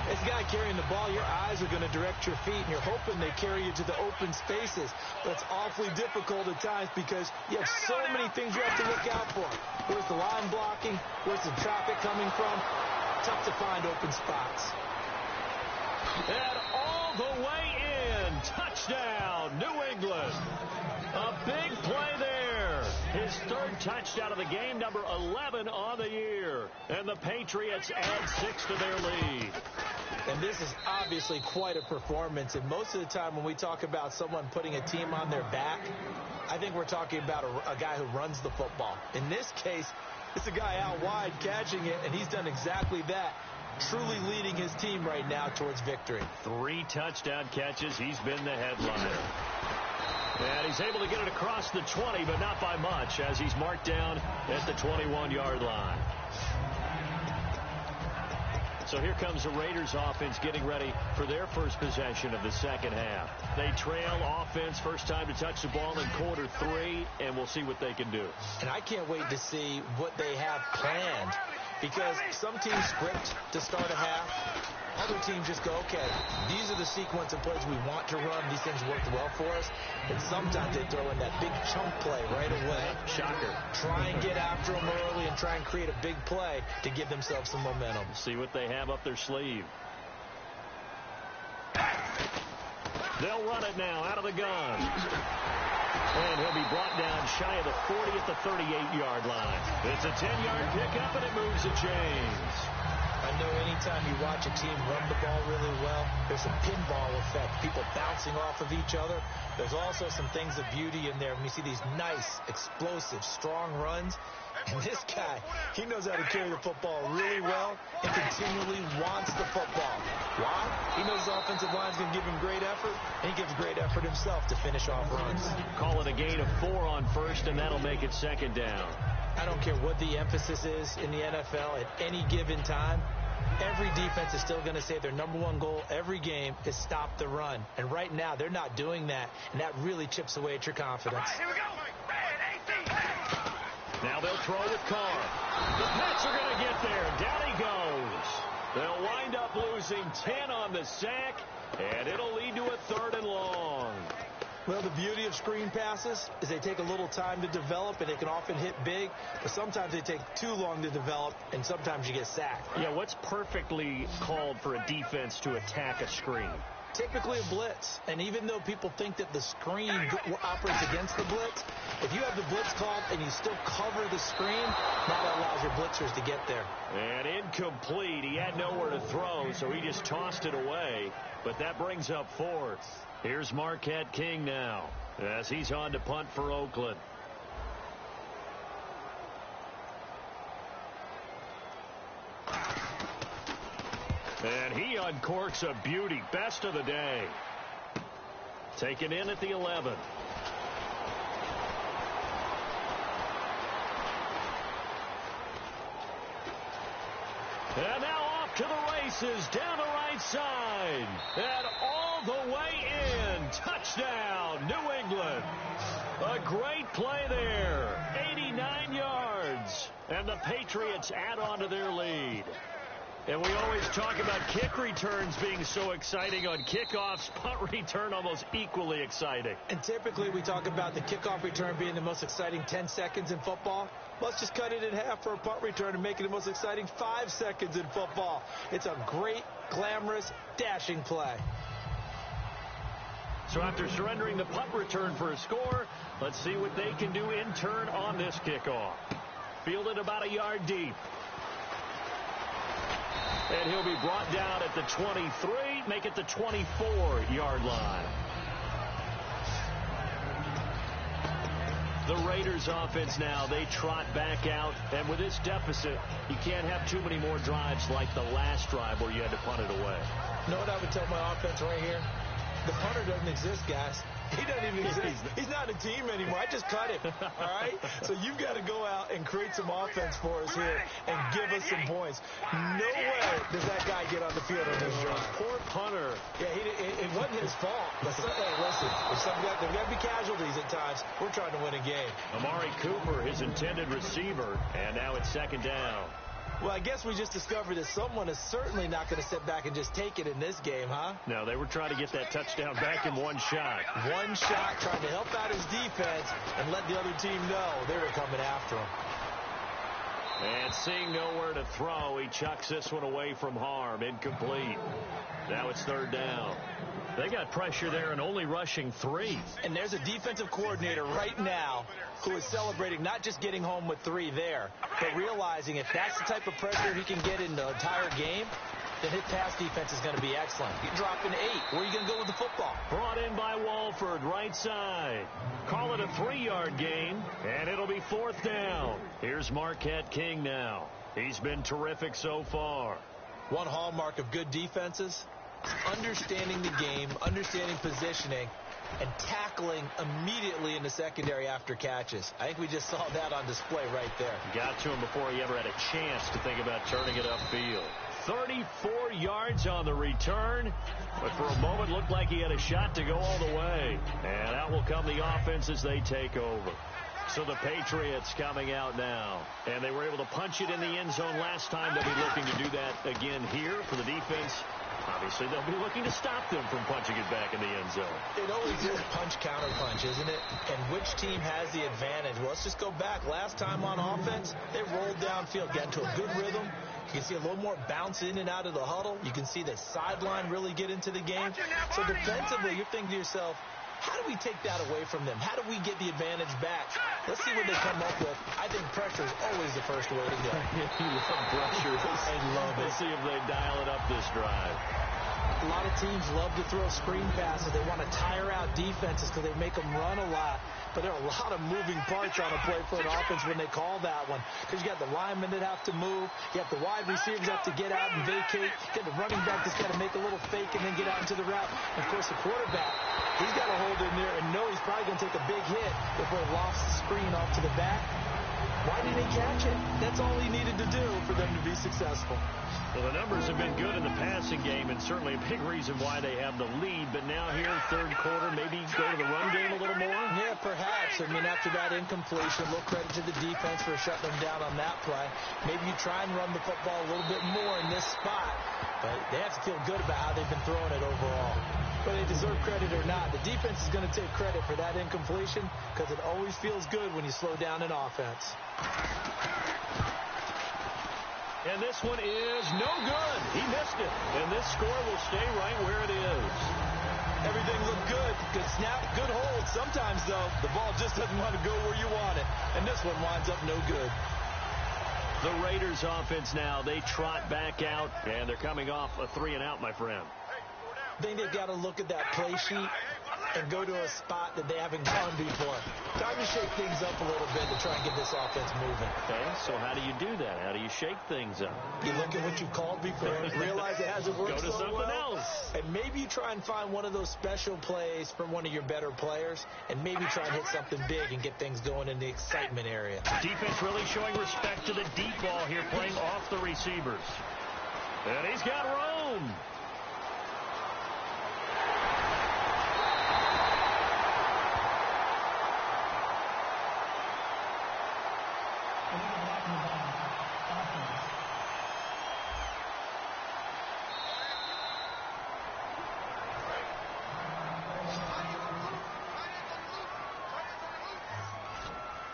This guy carrying the ball, your eyes are going to direct your feet, and you're hoping they carry you to the open spaces. But it's awfully difficult at times because you have so many things you have to look out for. Where's the line blocking? Where's the traffic coming from? Tough to find open spots. And all the way in. Touchdown, New England. A big play there. His 3rd touchdown of the game, number 11 on the year. And the Patriots add 6 to their lead. And this is obviously quite a performance. And most of the time when we talk about someone putting a team on their back, I think we're talking about a guy who runs the football. In this case, it's a guy out wide catching it, and he's done exactly that, truly leading his team right now towards victory. 3 touchdown catches. He's been the headliner. And he's able to get it across the 20, but not by much, as he's marked down at the 21-yard line. So here comes the Raiders offense getting ready for their first possession of the second half. They trail offense, first time to touch the ball in quarter 3, and we'll see what they can do. And I can't wait to see what they have planned, because some teams script to start a half. Other teams just go, okay, these are the sequence of plays we want to run. These things worked well for us. And sometimes they throw in that big chunk play right away. Shocker. Try and get after them early and try and create a big play to give themselves some momentum. See what they have up their sleeve. They'll run it now out of the gun. And he'll be brought down shy of the 40 at the 38-yard line. It's a 10-yard pickup, and it moves the chains. I know anytime you watch a team run the ball really well, there's a pinball effect, people bouncing off of each other. There's also some things of beauty in there when you see these nice, explosive, strong runs. And this guy, he knows how to carry the football really well and continually wants the football. Why? He knows the offensive line's going to give him great effort, and he gives great effort himself to finish off runs. Call it a gain of 4 on first, and that'll make it second down. I don't care what the emphasis is in the NFL at any given time. Every defense is still going to say their number one goal every game is stop the run. And right now, they're not doing that, and that really chips away at your confidence. Here we go. Now they'll throw with Carr. The Pets are going to get there. Down he goes. They'll wind up losing 10 on the sack, and it'll lead to a 3rd and long. Well, the beauty of screen passes is they take a little time to develop, and they can often hit big, but sometimes they take too long to develop, and sometimes you get sacked. Yeah, what's perfectly called for a defense to attack a screen? Typically a blitz, and even though people think that the screen operates against the blitz, if you have the blitz called and you still cover the screen, that allows your blitzers to get there. And incomplete. He had nowhere to throw, so he just tossed it away, but that brings up 4th. Here's Marquette King now as he's on to punt for Oakland. And he uncorks a beauty. Best of the day. Taken in at the 11. And now off to the races down the right side. And all the way in. Touchdown, New England. A great play there. 89 yards. And the Patriots add on to their lead. And we always talk about kick returns being so exciting on kickoffs. Punt return almost equally exciting. And typically we talk about the kickoff return being the most exciting 10 seconds in football. Let's just cut it in half for a punt return and make it the most exciting 5 seconds in football. It's a great, glamorous, dashing play. So after surrendering the punt return for a score, let's see what they can do in turn on this kickoff. Fielded about a yard deep. And he'll be brought down at the 23, make it the 24-yard line. The Raiders offense now, they trot back out. And with this deficit, you can't have too many more drives like the last drive where you had to punt it away. You know what I would tell my offense right here? The punter doesn't exist, guys. He doesn't even exist. He's not a team anymore. I just cut him. All right? So you've got to go out and create some offense for us here and give us some points. No way does that guy get on the field on this drive. Poor punter. Yeah, it wasn't his fault. But hey, listen, there's got to be casualties at times. We're trying to win a game. Amari Cooper, his intended receiver, and now it's second down. Well, I guess we just discovered that someone is certainly not going to sit back and just take it in this game, huh? No, they were trying to get that touchdown back in one shot. One shot, trying to help out his defense and let the other team know they were coming after him. And seeing nowhere to throw, he chucks this one away from harm. Incomplete. Now it's third down. They got pressure there and only rushing 3. And there's a defensive coordinator right now who is celebrating not just getting home with 3 there, but realizing if that's the type of pressure he can get in the entire game, then his pass defense is going to be excellent. You're dropping 8. Where are you going to go with the football? Brought in by Walford, right side. Call it a 3-yard gain, and it'll be fourth down. Here's Marquette King now. He's been terrific so far. One hallmark of good defenses, understanding the game, understanding positioning, and tackling immediately in the secondary after catches. I think we just saw that on display right there. Got to him before he ever had a chance to think about turning it upfield. 34 yards on the return, but for a moment looked like he had a shot to go all the way. And out will come the offense as they take over. So the Patriots coming out now. And they were able to punch it in the end zone last time. They'll be looking to do that again here for the defense. Obviously, they'll be looking to stop them from punching it back in the end zone. It always is punch-counter-punch, isn't it? And which team has the advantage? Well, let's just go back. Last time on offense, they rolled downfield, got into a good rhythm. You can see a little more bounce in and out of the huddle. You can see the sideline really get into the game. So defensively, you're thinking to yourself, how do we take that away from them? How do we get the advantage back? Let's see what they come up with. I think pressure is always the first way to go. You love pressure. I love it. Let's see if they dial it up this drive. A lot of teams love to throw screen passes. They want to tire out defenses because they make them run a lot. But there are a lot of moving parts on a play for an offense when they call that one. Because you got the linemen that have to move. You have the wide receivers that have to get out and vacate. You got the running back that's got to make a little fake and then get out into the route. And, of course, the quarterback, he's got to hold in there and know he's probably going to take a big hit before he lofts the screen off to the back. Why didn't he catch it? That's all he needed to do for them to be successful. Well, the numbers have been good in the passing game, and certainly a big reason why they have the lead. But now here, third quarter, maybe go to the run game a little more? Yeah, perhaps. I mean, after that incompletion, a little credit to the defense for shutting them down on that play. Maybe you try and run the football a little bit more in this spot. But they have to feel good about how they've been throwing it overall. Whether they deserve credit or not, the defense is going to take credit for that incompletion because it always feels good when you slow down an offense. And this one is no good. He missed it. And this score will stay right where it is. Everything looked good. Good snap, good hold. Sometimes, though, the ball just doesn't want to go where you want it. And this one winds up no good. The Raiders offense now, they trot back out, and they're coming off a 3-and-out, my friend. I think they've got to look at that play sheet and go to a spot that they haven't gone before. Time to shake things up a little bit to try and get this offense moving. Okay, so how do you do that? How do you shake things up? You look at what you've called before, realize it hasn't worked so well. Go to something else. And maybe you try and find one of those special plays from one of your better players, and maybe try and hit something big and get things going in the excitement area. Defense really showing respect to the deep ball here, playing off the receivers. And he's got room.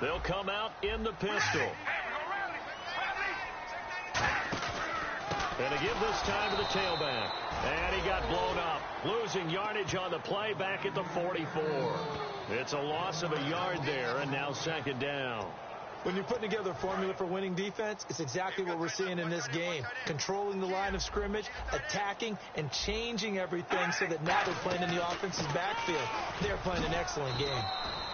They'll come out in the pistol. And to give this time to the tailback. And he got blown up. Losing yardage on the play back at the 44. It's a loss of a yard there, and now second down. When you're putting together a formula for winning defense, it's exactly what we're seeing in this game. Controlling the line of scrimmage, attacking, and changing everything so that now they're playing in the offense's backfield. They're playing an excellent game.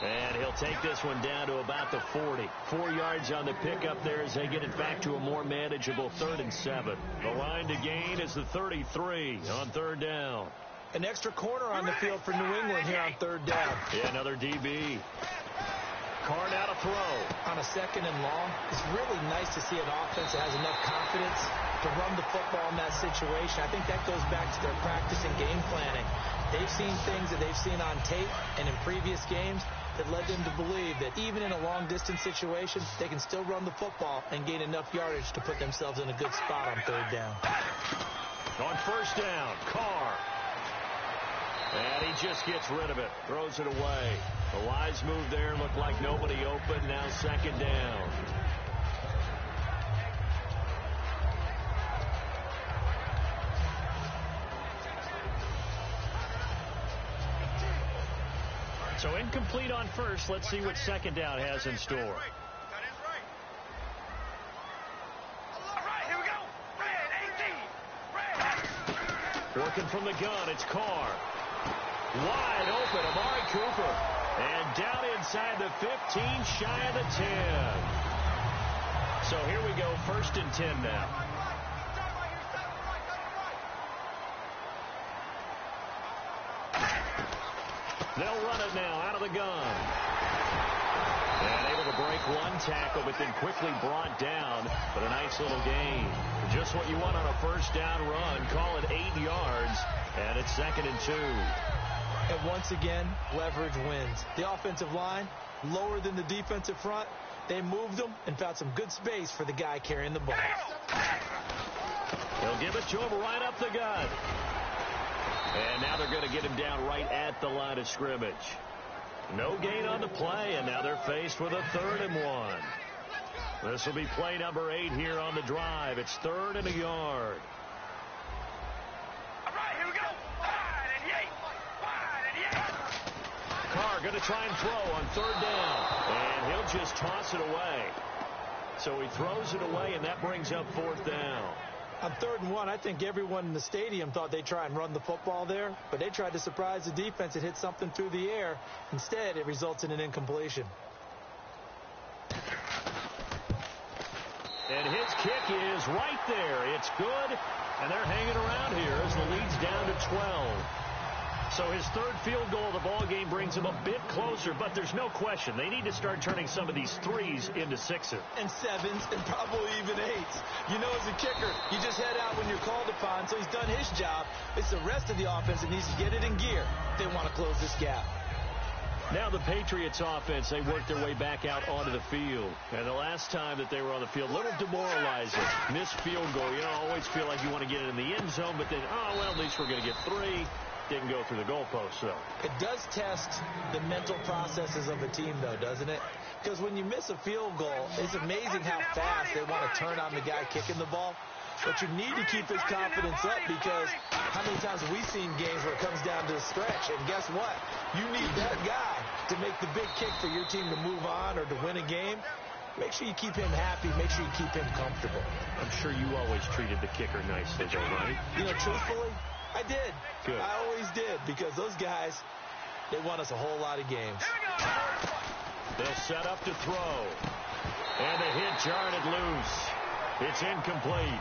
And he'll take this one down to about the 40. 4 yards on the pickup there as they get it back to a more manageable 3rd and 7. The line to gain is the 33 on 3rd down. An extra corner on the field for New England here on 3rd down. Yeah, another DB. Carr now to throw. On a 2nd and long, it's really nice to see an offense that has enough confidence to run the football in that situation. I think that goes back to their practice and game planning. They've seen things that they've seen on tape and in previous games that led them to believe that even in a long-distance situation, they can still run the football and gain enough yardage to put themselves in a good spot on 3rd down. On 1st down, Carr. And he just gets rid of it, throws it away. The wise move there, looked like nobody open, now 2nd down. So incomplete on 1st. Let's see what 2nd down has in store. That is right. All right, here we go. Red 18. Working from the gun, it's Carr. Wide open, Amari Cooper. And down inside the 15, shy of the 10. So here we go, 1st and 10 now. They'll run it now out of the gun. And able to break break one tackle, but then quickly brought down. But a nice little gain. Just what you want on a first down run. Call it 8 yards, and it's 2nd and 2. And once again, leverage wins. The offensive line, lower than the defensive front. They moved them and found some good space for the guy carrying the ball. They'll give it to him right up the gut. And now they're going to get him down right at the line of scrimmage. No gain on the play, and now they're faced with a 3rd and 1. This will be play number 8 here on the drive. It's 3rd and a yard. All right, here we go. 5 and 8. 5 and 8. Carr going to try and throw on 3rd down, and he'll just toss it away. So he throws it away, and that brings up 4th down. On 3rd and 1, I think everyone in the stadium thought they'd try and run the football there, but they tried to surprise the defense and hit something through the air. Instead, it results in an incompletion. And his kick is right there. It's good, and they're hanging around here as the lead's down to 12. So his 3rd field goal of the ball game brings him a bit closer, but there's no question they need to start turning some of these 3s into 6s. And 7s and probably even 8s. You know, as a kicker, you just head out when you're called upon, so he's done his job. It's the rest of the offense that needs to get it in gear if they want to close this gap. Now the Patriots offense, they worked their way back out onto the field. And the last time that they were on the field, a little demoralizing. Missed field goal. You know, always feel like you want to get it in the end zone, but then, oh, well, at least we're going to get 3. Didn't go through the goalpost, though. It does test the mental processes of a team, though, doesn't it? Because when you miss a field goal, it's amazing how fast they want to turn on the guy kicking the ball. But you need to keep his confidence up, because how many times have we seen games where it comes down to the stretch? And guess what? You need that guy to make the big kick for your team to move on or to win a game. Make sure you keep him happy. Make sure you keep him comfortable. I'm sure you always treated the kicker nicely, though, right? You know, truthfully, I did. Good. I always did, because those guys, they won us a whole lot of games. They'll set up to throw. And the hit jarred it loose. It's incomplete.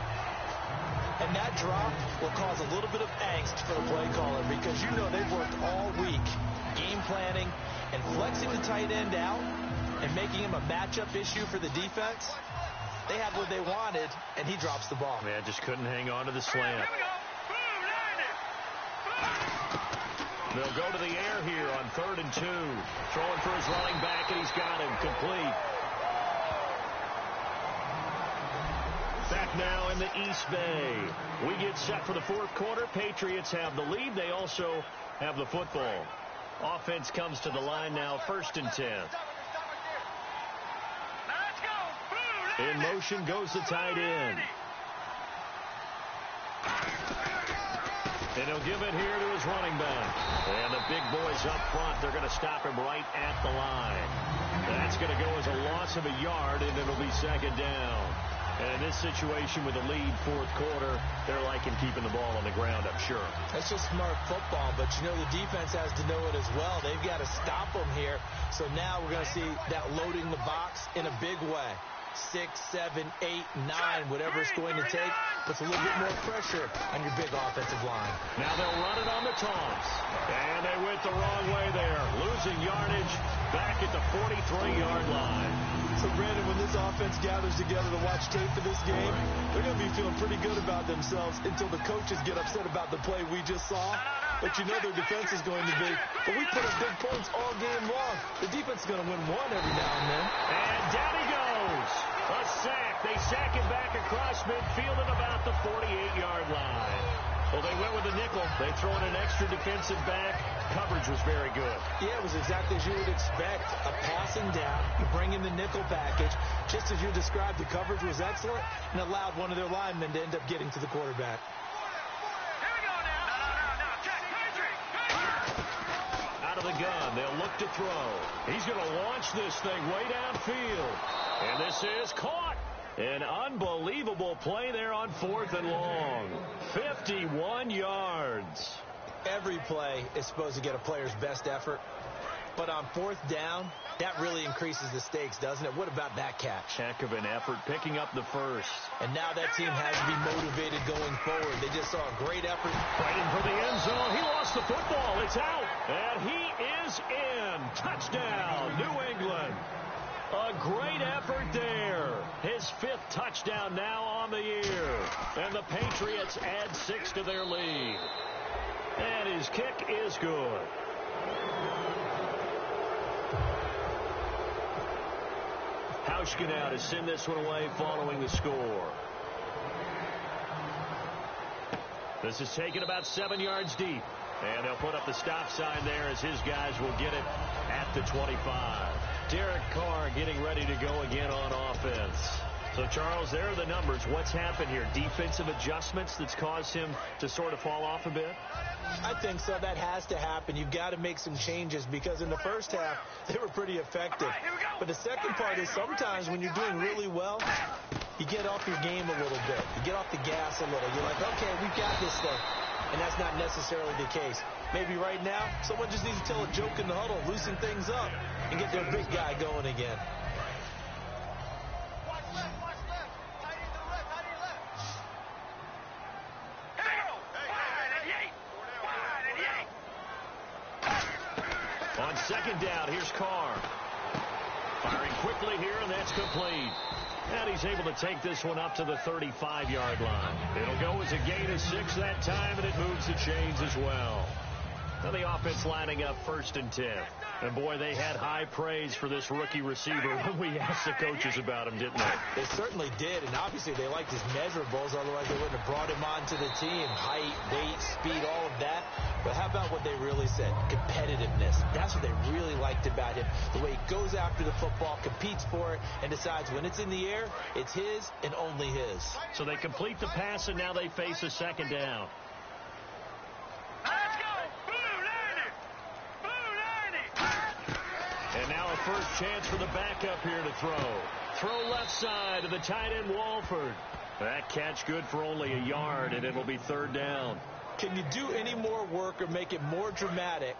And that drop will cause a little bit of angst for the play caller, because you know they've worked all week game planning and flexing the tight end out and making him a matchup issue for the defense. They had what they wanted, and he drops the ball. Man, just couldn't hang on to the slant. They'll go to the air here on 3rd and 2. Throwing for his running back, and he's got him complete. Back now in the East Bay. We get set for the 4th quarter. Patriots have the lead. They also have the football. Offense comes to the line now, 1st and 10. In motion goes the tight end. And he'll give it here to his running back. And the big boys up front, they're going to stop him right at the line. That's going to go as a loss of a yard, and it'll be 2nd down. And in this situation with the lead, 4th quarter, they're liking keeping the ball on the ground, I'm sure. That's just smart football, but you know the defense has to know it as well. They've got to stop them here. So now we're going to see that loading the box in a big way. 6, 7, 8, 9, whatever it's going to take, puts a little bit more pressure on your big offensive line. Now they'll run it on the toss. And they went the wrong way there. Losing yardage back at the 43-yard line. So, Brandon, when this offense gathers together to watch tape for this game, they're going to be feeling pretty good about themselves until the coaches get upset about the play we just saw. But you know their defense is going to be, but we put up big points all game long. The defense is going to win one every now and then. And down he goes. A sack. They sack him back across midfield at about the 48-yard line. Well, they went with a nickel. They throw in an extra defensive back. Coverage was very good. Yeah, it was exactly as you would expect. A passing down, you bring in the nickel package. Just as you described, the coverage was excellent and allowed one of their linemen to end up getting to the quarterback. Out of the gun, they'll look to throw. He's going to launch this thing way downfield. And this is caught. An unbelievable play there on 4th and long. 51 yards. Every play is supposed to get a player's best effort. But on 4th down, that really increases the stakes, doesn't it? What about that catch? Heck of an effort, picking up the first. And now that team has to be motivated going forward. They just saw a great effort. Fighting for the end zone. He lost the football. It's out. And he is in. Touchdown, New England. A great touchdown now on the year. And the Patriots add 6 to their lead. And his kick is good. Hauschka now to send this one away following the score. This is taken about 7 yards deep. And they'll put up the stop sign there as his guys will get it at the 25. Derek Carr getting ready to go again on offense. So, Charles, there are the numbers. What's happened here? Defensive adjustments that's caused him to sort of fall off a bit? I think so. That has to happen. You've got to make some changes because in the first half, they were pretty effective. But the second part is sometimes when you're doing really well, you get off your game a little bit. You get off the gas a little. You're like, okay, we've got this thing. And that's not necessarily the case. Maybe right now, someone just needs to tell a joke in the huddle, loosen things up, and get their big guy going again. Watch left. Tight end to the left, tight end left. Here we go. On second down, here's Carr. Firing quickly here, and that's complete. And he's able to take this one up to the 35-yard line. It'll go as a gain of 6 that time, and it moves the chains as well. Now the offense lining up 1st and 10. And, boy, they had high praise for this rookie receiver when we asked the coaches about him, didn't they? They certainly did, and obviously they liked his measurables, otherwise they wouldn't have brought him onto the team. Height, weight, speed, all of that. But how about what they really said? Competitiveness. That's what they really liked about him. The way he goes after the football, competes for it, and decides when it's in the air, it's his and only his. So they complete the pass, and now they face a second down. Let's go. Blue 90. And now a first chance for the backup here to throw. Throw left side to the tight end, Walford. That catch good for only a yard, and it'll be 3rd down. Can you do any more work or make it more dramatic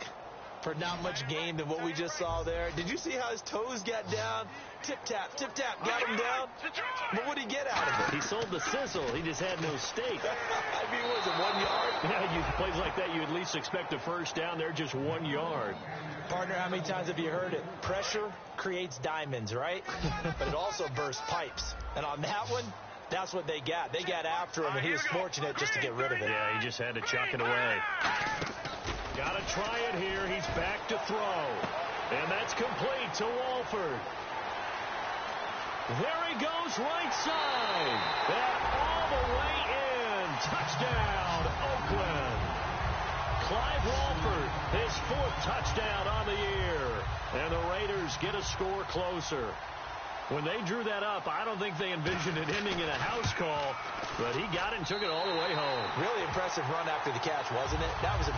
for not much gain than what we just saw there? Did you see how his toes got down? Tip-tap, got him down. But what did he get out of it? He sold the sizzle. He just had no steak. I mean, was it 1 yard? Yeah, plays like that, you at least expect a first down. They're just 1 yard. Partner, how many times have you heard it? Pressure creates diamonds, right? But it also bursts pipes. And on that one, that's what they got. They got after him, and he was fortunate just to get rid of it. Yeah, he just had to chuck it away. Got to try it here. He's back to throw. And that's complete to Walford. There he goes, right side. And all the way in. Touchdown, Oakland. Clive Walford, his 4th touchdown on the year. And the Raiders get a score closer. When they drew that up, I don't think they envisioned it ending in a house call, but he got it and took it all the way home. Really impressive run after the catch, wasn't it? That was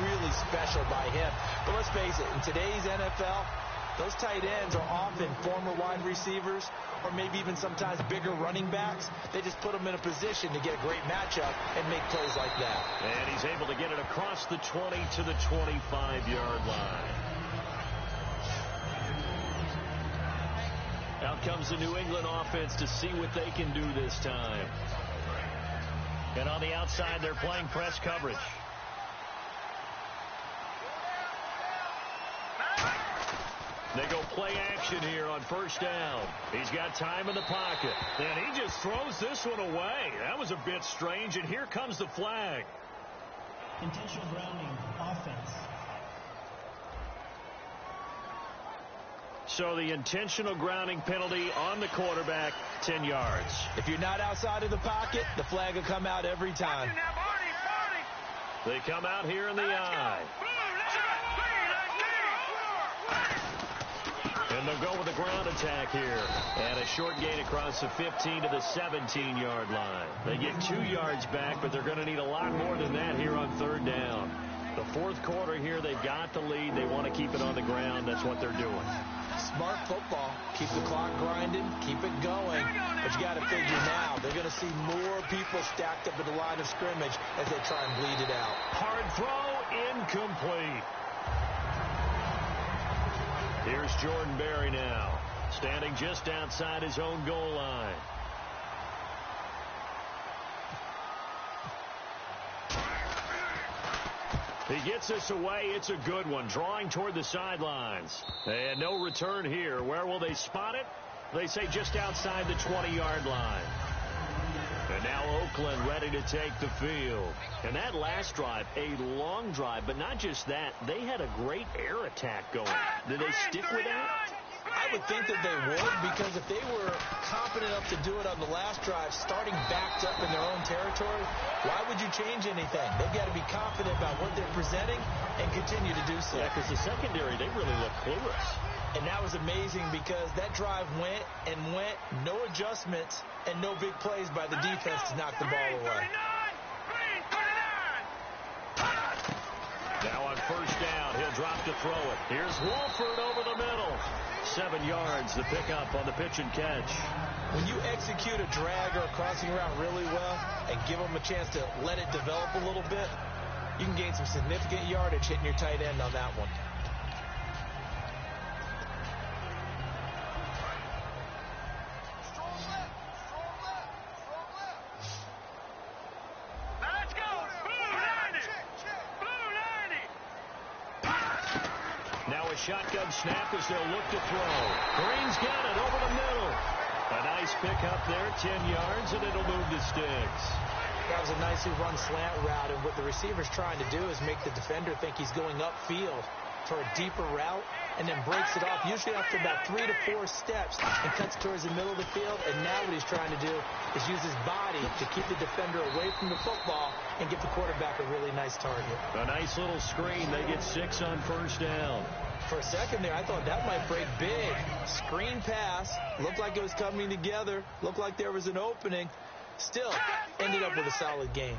really special by him. But let's face it, in today's NFL, those tight ends are often former wide receivers or maybe even sometimes bigger running backs. They just put them in a position to get a great matchup and make plays like that. And he's able to get it across the 20 to the 25-yard line. Out comes the New England offense to see what they can do this time. And on the outside, they're playing press coverage. They go play action here on first down. He's got time in the pocket. And he just throws this one away. That was a bit strange, and here comes the flag. Intentional grounding, offense. So the intentional grounding penalty on the quarterback, 10 yards. If you're not outside of the pocket, the flag will come out every time. They come out here in the eye. And they'll go with a ground attack here. And a short gain across the 15 to the 17-yard line. They get 2 yards back, but they're going to need a lot more than that here on 3rd down. The 4th quarter here, they've got the lead. They want to keep it on the ground. That's what they're doing. Smart football. Keep the clock grinding. Keep it going. But you got to figure now, they're going to see more people stacked up at the line of scrimmage as they try and bleed it out. Hard throw, incomplete. Here's Jordan Berry now, standing just outside his own goal line. He gets this away. It's a good one. Drawing toward the sidelines. And no return here. Where will they spot it? They say just outside the 20-yard line. And now Oakland ready to take the field. And that last drive, a long drive, but not just that. They had a great air attack going. Did they stick with that? I would think that they would, because if they were confident enough to do it on the last drive, starting backed up in their own territory, why would you change anything? They've got to be confident about what they're presenting and continue to do so. Yeah, because the secondary, they really look clueless. And that was amazing because that drive went and went, no adjustments, and no big plays by the defense to knock the ball away. Now on first down, he'll drop to throw it. Here's Wolford over the middle. 7 yards, the pickup on the pitch and catch. When you execute a drag or a crossing route really well and give them a chance to let it develop a little bit, you can gain some significant yardage hitting your tight end on that one. Shotgun snap as they'll look to throw. Green's got it over the middle. A nice pickup there, 10 yards, and it'll move the sticks. That was a nicely run slant route, and what the receiver's trying to do is make the defender think he's going upfield for a deeper route, and then breaks it off, usually after about 3 to 4 steps, and cuts towards the middle of the field. And now what he's trying to do is use his body to keep the defender away from the football and give the quarterback a really nice target. A nice little screen. They get 6 on first down. For a second there, I thought that might break big. Screen pass. Looked like it was coming together. Looked like there was an opening. Still, ended up with a solid game.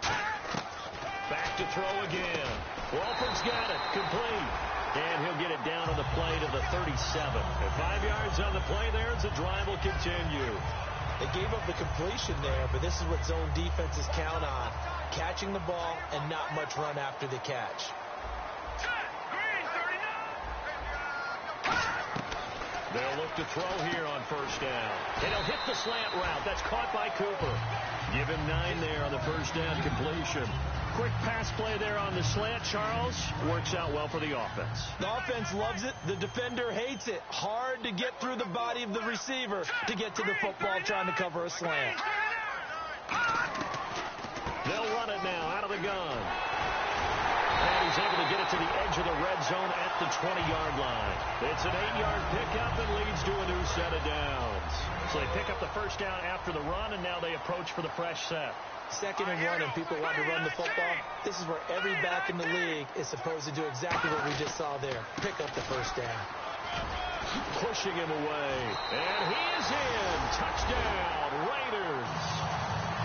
Back to throw again. Wolford's got it. Complete. And he'll get it down on the play to the 37. At 5 yards on the play there, as the drive will continue. They gave up the completion there, but this is what zone defenses count on. Catching the ball and not much run after the catch. They'll look to throw here on first down. And he'll hit the slant route. That's caught by Cooper. Give him 9 there on the first down completion. Quick pass play there on the slant, Charles. Works out well for the offense. The offense loves it. The defender hates it. Hard to get through the body of the receiver to get to the football trying to cover a slant. They'll run it now out of the gun. And he's able to get it to the edge of the red zone at the 20-yard line. It's an 8-yard pickup and leads to a new set of downs. So they pick up the first down after the run, and now they approach for the fresh set. 2nd and 1, and people want to run the football. This is where every back in the league is supposed to do exactly what we just saw there. Pick up the first down. Pushing him away. And he is in. Touchdown, Raiders.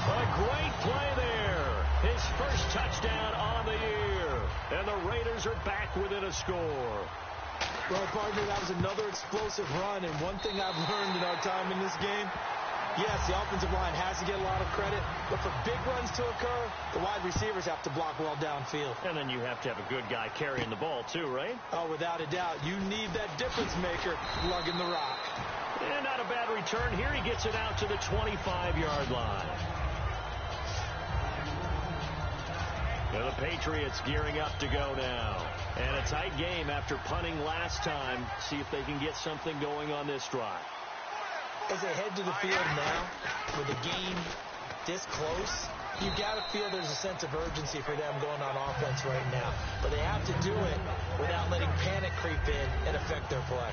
A great play there. His first touchdown on the year. And the Raiders are back within a score. Well, partner, that was another explosive run. And one thing I've learned in our time in this game, yes, the offensive line has to get a lot of credit, but for big runs to occur, the wide receivers have to block well downfield. And then you have to have a good guy carrying the ball too, right? Oh, without a doubt. You need that difference maker lugging the rock. And not a bad return here. He gets it out to the 25-yard line. Now the Patriots gearing up to go now. And a tight game after punting last time. See if they can get something going on this drive. As they head to the field now, with the game this close, you got to feel there's a sense of urgency for them going on offense right now. But they have to do it without letting panic creep in and affect their play.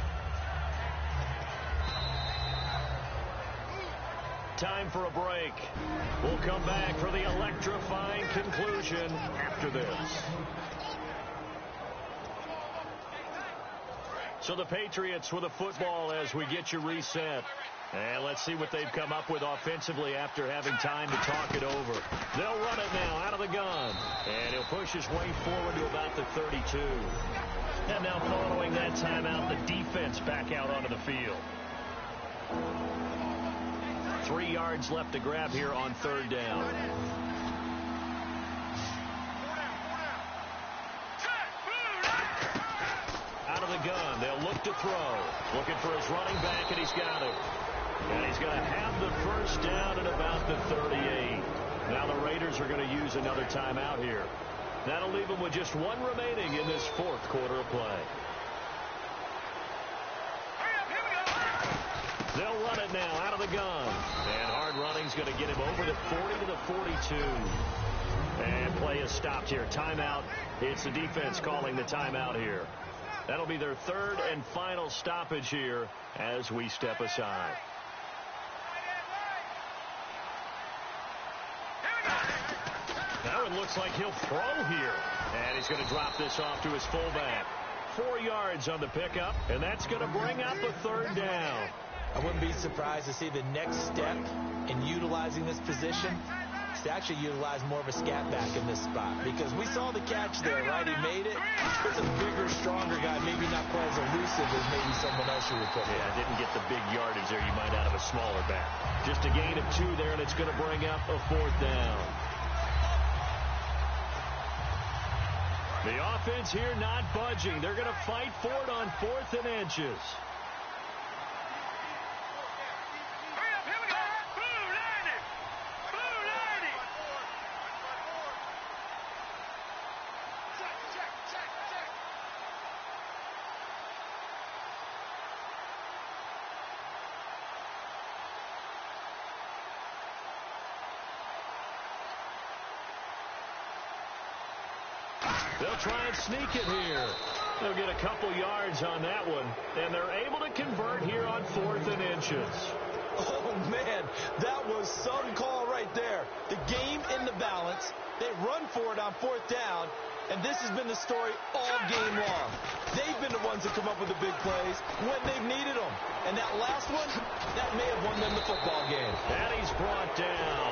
Time for a break. We'll come back for the electrifying conclusion after this. So the Patriots with a football as we get you reset. And let's see what they've come up with offensively after having time to talk it over. They'll run it now out of the gun. And he'll push his way forward to about the 32. And now following that timeout, the defense back out onto the field. 3 yards left to grab here on third down. Out of the gun, they'll look to throw. Looking for his running back, and he's got it. And he's going to have the first down at about the 38. Now the Raiders are going to use another timeout here. That'll leave them with just 1 remaining in this 4th quarter of play. They'll run it now out of the gun. And hard running's going to get him over the 40 to the 42. And play is stopped here. Timeout. It's the defense calling the timeout here. That'll be their third and final stoppage here as we step aside. Now it looks like he'll throw here. And he's going to drop this off to his fullback. 4 yards on the pickup, and that's going to bring up a third down. I wouldn't be surprised to see the next step in utilizing this position is to actually utilize more of a scat back in this spot, because we saw the catch there, right? He made it. It's a bigger, stronger guy, maybe not quite as elusive as maybe someone else you would put there. Yeah, didn't get the big yardage there you might out of a smaller back. Just a gain of 2 there, and it's going to bring up a fourth down. The offense here not budging. They're going to fight for it on 4th and inches. They'll try and sneak it here. They'll get a couple yards on that one, and they're able to convert here on 4th and inches. Oh, man, that was some call right there. The game in the balance. They run for it on 4th down, and this has been the story all game long. They've been the ones that come up with the big plays when they've needed them. And that last one, that may have won them the football game. And he's brought down